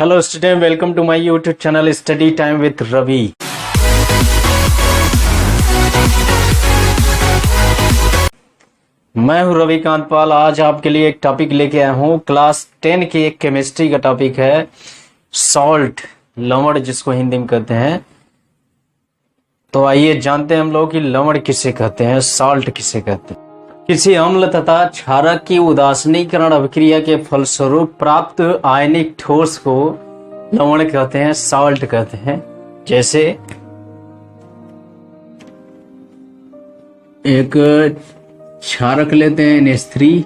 Hello student, welcome to my YouTube channel study time with Ravi. मैं हूं रवि कांतपाल। आज आपके लिए एक टॉपिक लेके आया हूं। क्लास 10 की एक केमिस्ट्री का टॉपिक है सॉल्ट, लवण जिसको हिंदी में कहते हैं। तो आइए जानते हैं हम लोग कि लवण किसे कहते हैं, सॉल्ट किसे कहते हैं। किसी अम्ल तथा क्षारक की उदासीनीकरण अभिक्रिया के फलस्वरूप प्राप्त आयनिक ठोस को लवण कहते हैं, सॉल्ट कहते हैं। जैसे एक क्षारक लेते हैं NH3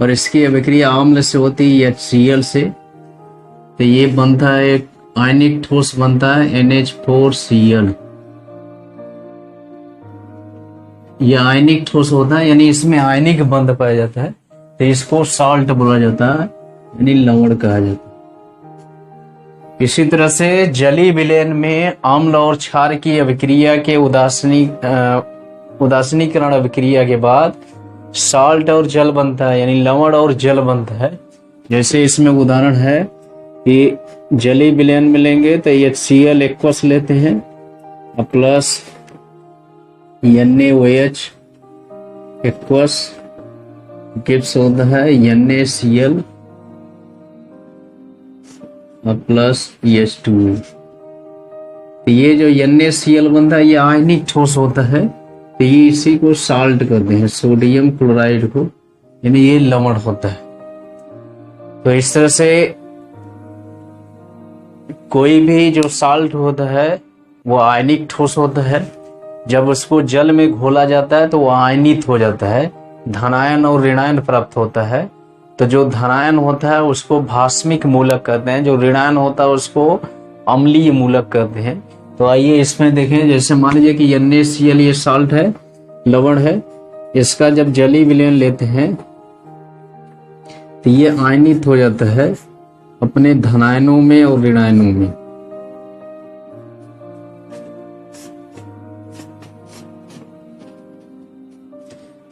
और इसकी अभिक्रिया अम्ल से होती है HCl से, तो ये बनता है एक आयनिक ठोस बनता है NH4Cl। ये आयनिक ठोस होता है, यानी इसमें आयनिक बंध पाया जाता है, तो इसको सॉल्ट बोला जाता है, यानी लवण कहा जाता है। इसी तरह से जलीय विलयन में अम्ल और क्षार की अभिक्रिया के उदासीनीकरण अभिक्रिया के बाद सॉल्ट और जल बनता है, यानी लवण और जल बनता है। जैसे इसमें उदाहरण है कि जलीय विलयन में लेंगे तो HCl एक्वस लेते हैं प्लस NaOH एक्वस गिव्स होता है NaCl प्लस H2। तो ये जो NaCl बनता है ये आयनिक ठोस होता है, तो ये इसी को साल्ट कहते हैं, सोडियम क्लोराइड को, यानी ये लवण होता है। तो इस तरह से कोई भी जो साल्ट होता है वो आयनिक ठोस होता है। जब उसको जल में घोला जाता है तो वो आयनित हो जाता है, धनायन और ऋणायन प्राप्त होता है। तो जो धनायन होता है उसको भास्मिक मूलक कहते हैं, जो ऋणायन होता है उसको अम्लीय मूलक कहते हैं। तो आइए इसमें देखें, जैसे मान लीजिए कि NaCl ये साल्ट है, लवण है, इसका जब जलीय विलयन लेते हैं तो ये आयनित हो जाता है अपने धनायनों में और ऋणायनों में।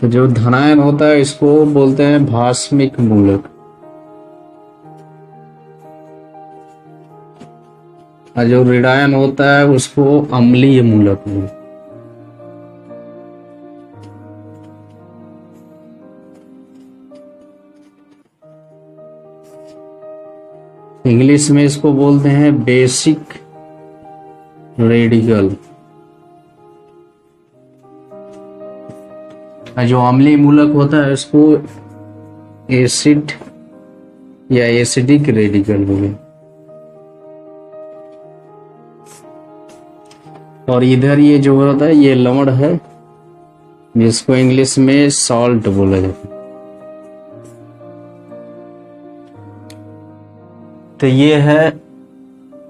तो जो धनायन होता है इसको बोलते हैं भास्मिक मूलक, और जो ऋणायन होता है उसको अम्लीय मूलक बोलते हैं। इंग्लिश में इसको बोलते हैं बेसिक रेडिकल। जो अम्लीय मूलक होता है उसको एसिड या एसिडिक रेडिकल बोले। और इधर ये जो होता है ये लवण है, जिसको इंग्लिश में सॉल्ट बोला जाता है। तो ये है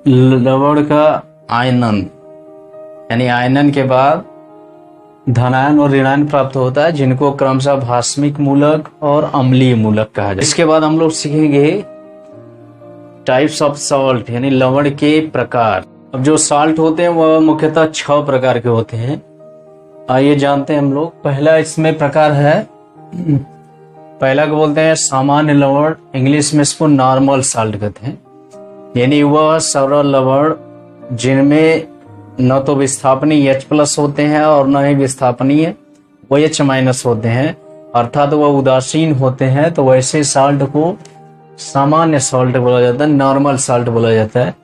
लवण का आयनन, यानी आयनन के बाद धनायन और ऋणायन प्राप्त होता है, जिनको क्रमशः भास्मिक मूलक और अम्लीय मूलक कहा जाए। इसके बाद हम लोग सीखेंगे टाइप्स ऑफ सॉल्ट, यानी लवण के प्रकार। अब जो सॉल्ट होते हैं वह मुख्यतः 6 प्रकार के होते हैं। आइए जानते हैं हम लोग। पहला इसमें प्रकार है, पहला को बोलते हैं सामान्य लवण, इंग्लिश में इसको नॉर्मल सॉल्ट कहते हैं। यानी वह सरल लवण जिनमें न तो विस्थापनीय H+ होते हैं और न ही विस्थापनीय OH- होते हैं, अर्थात वह उदासीन होते हैं। तो वैसे सॉल्ट को सामान्य सॉल्ट बोला जाता है, नॉर्मल सॉल्ट बोला जाता है।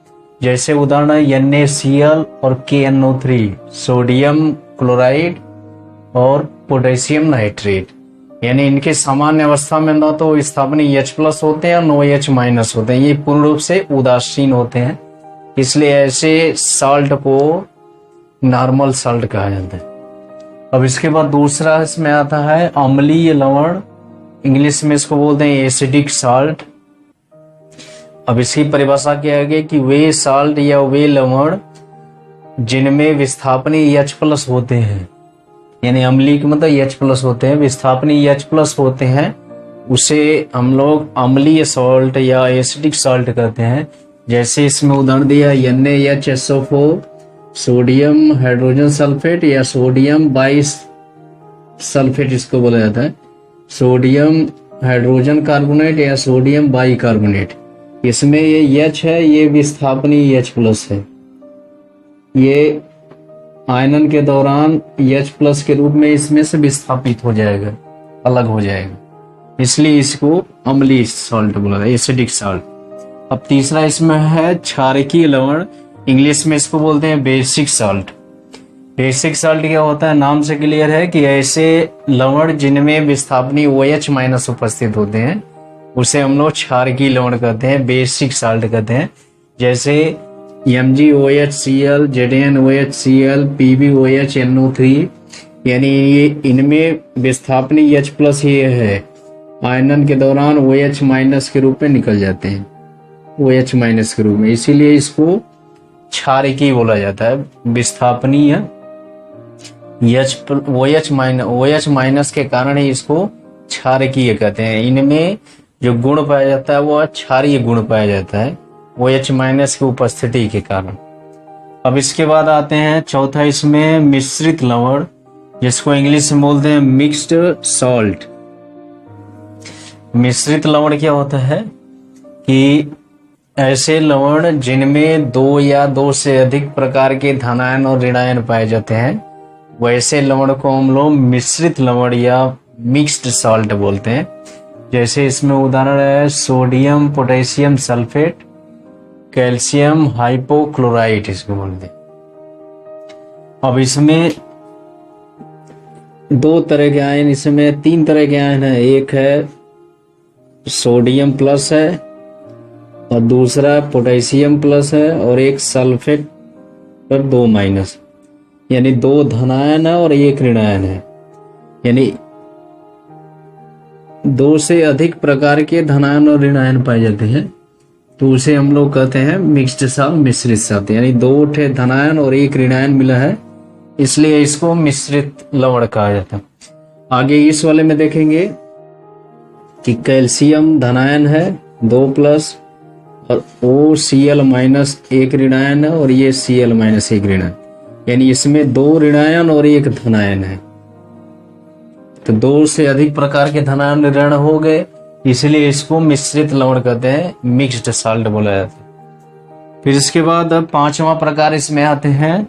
जैसे उदाहरण है NaCl और KNO3, सोडियम क्लोराइड और पोटेशियम नाइट्रेट। यानी इनके सामान्य अवस्था में न तो विस्थापनीय H+ होते हैं और न OH- होते हैं, ये पूर्ण रूप से उदासीन होते हैं, इसलिए ऐसे सॉल्ट को नॉर्मल सॉल्ट कहा जाता है। अब इसके बाद दूसरा इसमें आता है अम्लीय लवण, इंग्लिश में इसको बोलते हैं एसिडिक सॉल्ट। अब इसकी परिभाषा क्या है कि वे सॉल्ट या वे लवण जिनमें विस्थापनीय H+ होते हैं, यानी अम्लीय का मतलब H+ होते हैं, विस्थापनीय H+ होते हैं, उसे हम लोग अम्लीय सॉल्ट या एसिडिक सॉल्ट कहते हैं। जैसे इसमें उदाहरण दिया NaHSO4, सोडियम हाइड्रोजन सल्फेट या सोडियम बाई सल्फेट इसको बोला जाता है, सोडियम हाइड्रोजन कार्बोनेट या सोडियम बाई कार्बोनेट। इसमें ये H है, ये विस्थापनीय H+ है। ये आयनन के दौरान H+ के रूप में इसमें से विस्थापित हो जाएगा, अलग हो जाएगा, इसलिए इसको अम्लीय सॉल्ट बोला जाता है, एसिडिक सॉल्ट। अब तीसरा इसमें है क्षारकीय लवण, इंग्लिश में इसको बोलते हैं बेसिक सॉल्ट। बेसिक सॉल्ट क्या होता है, नाम से क्लियर है कि ऐसे लवण जिनमें विस्थापनीय OH- उपस्थित होते हैं उसे हम लोग क्षारकीय लवण कहते हैं, बेसिक सॉल्ट कहते हैं। जैसे MgOHCl, ZnOHCl, PbOH, यानी ये इनमें विस्थापनीय H+ ये है, आयनन के दौरान OH- के रूप में निकल जाते हैं, OH- के रूप में, इसीलिए इसको क्षारकीय बोला जाता है। विस्थापनीय OH- के कारण ही इसको क्षारकीय कहते हैं। इनमें जो गुण पाया जाता है वो क्षारीय गुण पाया जाता है OH- की उपस्थिति के कारण। अब इसके बाद आते हैं चौथा इसमें मिश्रित लवण, जिसको इंग्लिश में बोलते हैं मिक्स्ड सॉल्ट। मिश्रित लवण क्या होता है कि ऐसे लवण जिनमें 2 या 2 से अधिक प्रकार के धनायन और ऋणायन पाए जाते हैं, वैसे लवण को हम लोग मिश्रित लवण या मिक्स्ड सॉल्ट बोलते हैं। जैसे इसमें उदाहरण है sodium potassium sulphate, calcium hypochlorite, इसको बोलते हैं। अब इसमें 2 तरह के आयन, इसमें 3 तरह के आयन है। एक है सोडियम प्लस है, और दूसरा पोटेशियम प्लस है, और एक सल्फेट पर 2-, यानी 2 धनायन है और 1 ऋणायन है। यानी 2 से अधिक प्रकार के धनायन और ऋणायन पाए जाते हैं, तो उसे हम लोग कहते हैं मिक्स्ड सॉल्ट, मिश्रित सॉल्ट। यानी 2 धनायन और 1 ऋणायन मिला है, इसलिए इसको मिश्रित लवण कहा जाता है। आगे इस वाले में देखेंगे कि कैल्शियम धनायन है 2+, और OCl- 1 ऋणायन है, और ये Cl- 1 ऋणायन, यानी इसमें 2 ऋणायन और 1 धनायन है। तो 2 से अधिक प्रकार के धनायन ऋण हो गए, इसलिए इसको मिश्रित लवण कहते हैं, मिक्स्ड सॉल्ट बोला जाता है। फिर इसके बाद 5वां प्रकार इसमें आते हैं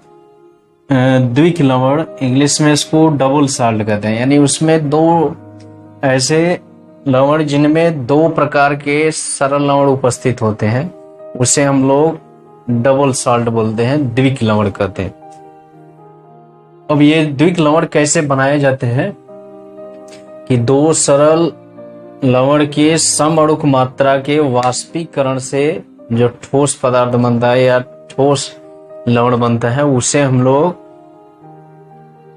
द्विक लवण, इंग्लिश में इसको डबल सॉल्ट कहते हैं। यानी उसमें 2 ऐसे लवण जिनमें 2 प्रकार के सरल लवण उपस्थित होते हैं, उसे हम लोग डबल सॉल्ट बोलते हैं, द्विक लवण कहते हैं। अब ये द्विक लवण कैसे बनाए जाते हैं कि 2 सरल लवण के समअणुक मात्रा के वाष्पीकरण से जो ठोस पदार्थ बनता है या ठोस लवण बनता है, उसे हम लोग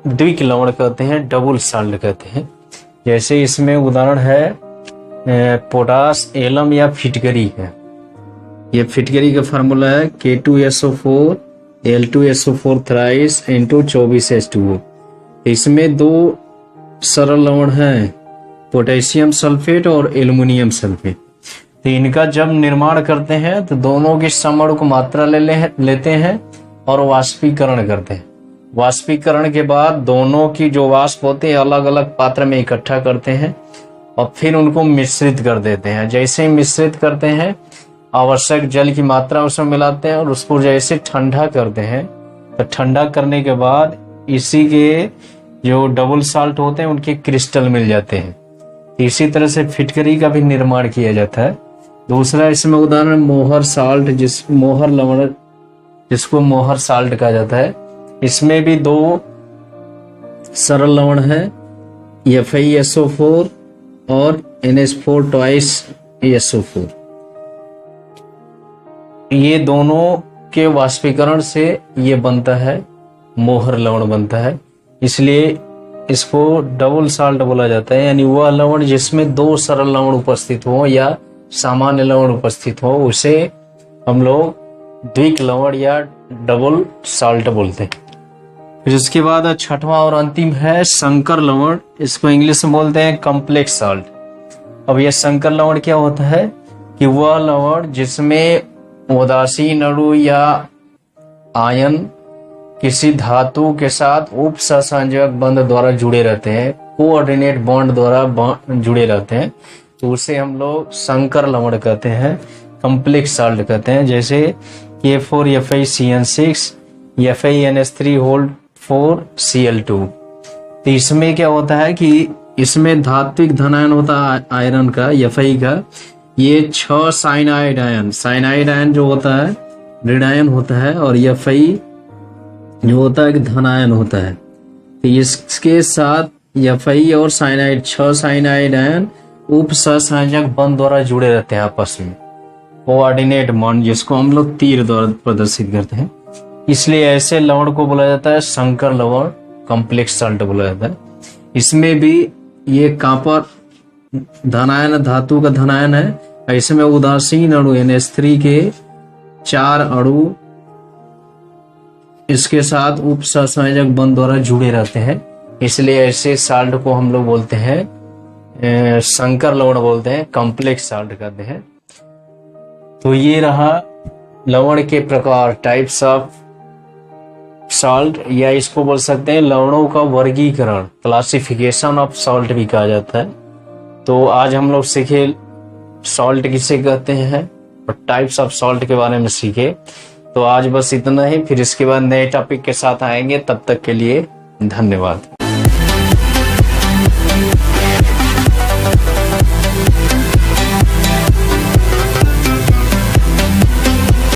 द्विक लवण कहते हैं, डबल सॉल्ट कहते हैं। जैसे इसमें उदाहरण है पोटास एलम या फिटकरी है। ये फिटकरी का फार्मूला है K2SO4 L2SO4 थ्राइस × 24H2O। इसमें 2 सरल लवण हैं, पोटेशियम सल्फेट और एल्युमिनियम सल्फेट। तो इनका जब निर्माण करते हैं तो दोनों की समअणुक मात्रा लेते हैं और वाष्पीकरण करते हैं। वाष्पीकरण के बाद दोनों की जो वाष्प होते हैं अलग अलग पात्र में इकट्ठा करते हैं और फिर उनको मिश्रित कर देते हैं। जैसे ही मिश्रित करते हैं, आवश्यक जल की मात्रा उसमें मिलाते हैं और उसको जैसे ठंडा करते हैं, तो ठंडा करने के बाद इसी के जो डबल सॉल्ट होते हैं उनके क्रिस्टल मिल जाते हैं। इसी तरह से फिटकरी का भी निर्माण किया जाता है। दूसरा इसमें उदाहरण मोहर सॉल्ट, मोहर लवण, जिसको मोहर सॉल्ट कहा जाता है। इसमें भी 2 सरल लवण है, FeSO4 और NH4 twice SO4। ये दोनों के वाष्पीकरण से ये बनता है, मोहर लवण बनता है, इसलिए इसको डबल सॉल्ट बोला जाता है। यानी वह लवण जिसमें 2 सरल लवण उपस्थित हो या सामान्य लवण उपस्थित हो, उसे हम लोग द्विक लवण या डबल सॉल्ट बोलते हैं। फिर उसके बाद 6वां और अंतिम है संकर लवण, इसको इंग्लिश में बोलते हैं कॉम्प्लेक्स सॉल्ट। अब यह संकर लवण क्या होता है कि वह लवण जिसमें उदासीन अणु या आयन किसी धातु के साथ उप सहसंयोजक बंध द्वारा जुड़े रहते हैं, कोऑर्डिनेट बॉन्ड द्वारा जुड़े रहते हैं, तो उसे हम लोग संकर लवण कहते हैं, कॉम्प्लेक्स साल्ट कहते हैं, जैसे K4FeCN6, FeNH3 तो इसमें क्या होता है कि इसमें धात्विक धनायन होता है आयरन का, Fe का। ये 6 साइनाइड आयन जो होता है ऋणायन होता है, और Fe जो होता है धनायन होता है। तो इसके साथ Fe और साइनाइड 6 साइनाइड आयन उप सहसंयोजक बंध द्वारा जुड़े रहते हैं आपस में, कोऑर्डिनेट बॉन्ड, जिसको हम लोग तीर द्वारा प्रदर्शित करते हैं। इसलिए ऐसे लवण को बोला जाता है संकर लवण, कॉम्प्लेक्स साल्ट बोला जाता है। इसमें भी ये कॉपर धनायन धातु का धनायन है। इसमें उदासीन अणु NH3 के 4 अणु इसके साथ उप सहसंयोजक बंध द्वारा जुड़े रहते हैं। इसलिए ऐसे साल्ट को हम लोग बोलते हैं संकर लवण बोलते हैं, कॉम्प्लेक्स साल्ट कहते हैं। तो ये रहा लवण के प्रकार, टाइप्स ऑफ सॉल्ट, या इसको बोल सकते हैं लवणों का वर्गीकरण, क्लासिफिकेशन ऑफ सॉल्ट भी कहा जाता है। तो आज हम लोग सीखे सॉल्ट किसे कहते हैं और टाइप्स ऑफ सॉल्ट के बारे में सीखे। तो आज बस इतना ही, फिर इसके बाद नए टॉपिक के साथ आएंगे। तब तक के लिए धन्यवाद।